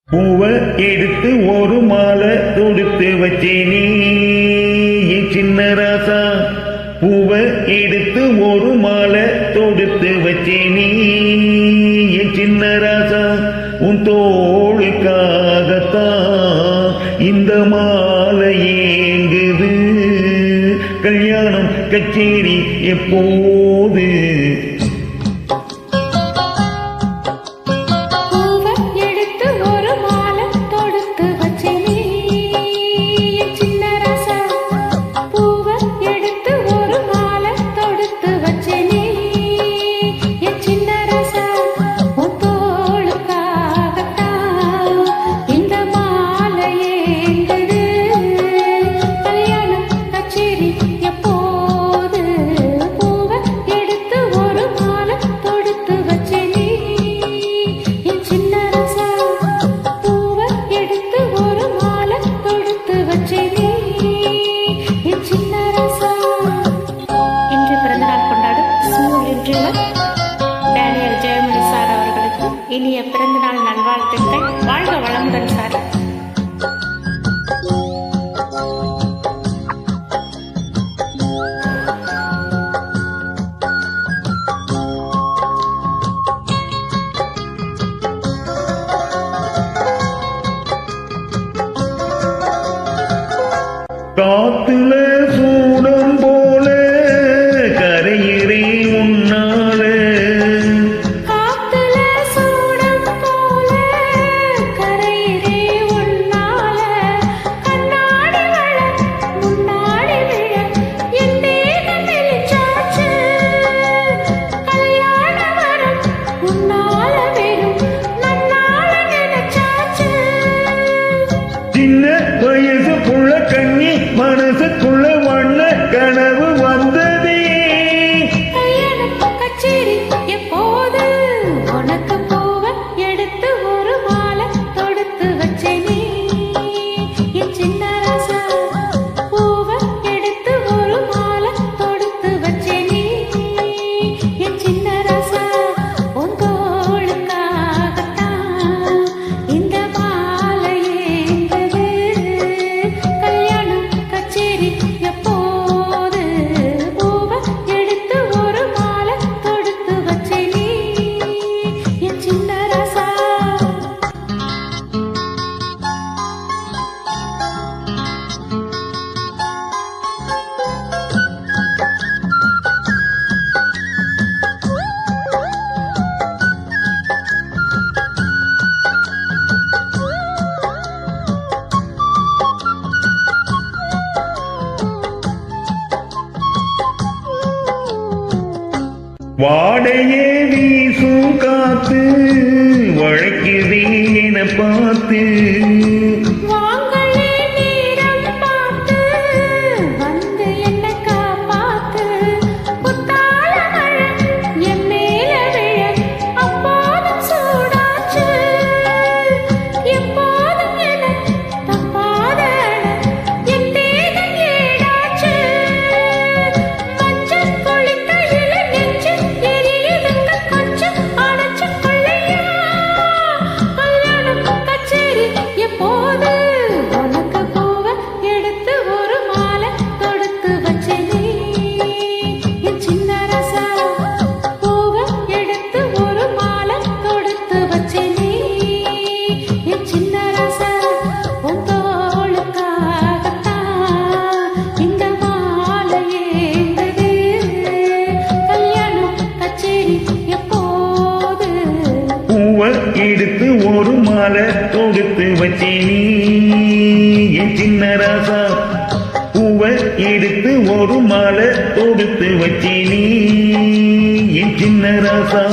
பூவை எடுத்து ஒரு மாலை தொடுத்து வச்சேனே என் சின்ன ராசா. பூவை எடுத்து ஒரு மாலை தொடுத்து வச்சேனே என் சின்ன ராசா. உன் தோளுக்காகத்தான் இந்த மாலை ஏங்குது. கல்யாணம் கச்சேரி எப்போது? டேனியல் ஜெயமணி சார் அவர்களுக்கு இனிய பிறந்தநாள் நல்வாழ்த்துக்கள். வாழ்க வளமுடன் சார். காத்துல சூடம் போல கரையிறே உன்னால. காத்துல சூடம் போல கரையிறே உன்னால. கண்ணாடி வள முன்னாடி விழ என் தேகம் வெளிச்சாச்சு. கல்யாண வரம் உன்னால வெறும் நன்னால நினைச்சாச்சு. சின்ன வயசு புள்ள கண்ணி மனசுக்குள்ள வண்ண கனவு வந்ததே. கல்யாணம் கச்சேரி எப்போது? உனக்கு பூவை எடுத்து ஒரு மாலை தொடுத்து வச்சேனே என் சின்ன ராசா. பூவை எடுத்து ஒரு மாலை தொடுத்து வச்சேனே என் சின்ன ராசா. உன் தோளுக்காகத்தான் இந்த மாலை ஏங்குது. கல்யாணம் கச்சேரி எப்போது? பூவை எடுத்து ஒரு மாலை தொடுத்து வச்சேனே என் சின்ன ராசா. வாடையே வீசும் காத்து வழக்குதே என பார்த்து. வாங்களே நேரம் பார்த்து வந்து என்ன காப்பாத்து. புத்தால மழை என் மேல விழ அப்போதும் சூடாச்சு. எப்போதும் என தப்பாத என் தேகம் ஏடாச்சு. மஞ்சள் கொளிக்கையில நெஞ்சு எரியுதுங்க கொஞ்சம் அணைச்சு கொள்ளையா. கல்யாணம் கச்சேரி எப்போது? உனக்கு பூவை எடுத்து ஒரு மாலை தொடுத்து வச்சேனே என் சின்ன ராசா. பூவை எடுத்து ஒரு மாலை தொடுத்து வச்சேனே என் சின்ன ராசா. உன் தோளுக்காகத்தான் இந்த மாலை ஏங்குது. கல்யாணம் கச்சேரி எப்போது? பூவை எடுத்து ஒரு மாலை தொடுத்து வச்சேனே என் சின்ன ராசா. பூவை எடுத்து ஒரு மாலை தொடுத்து வச்சேனே என் சின்ன ராசா.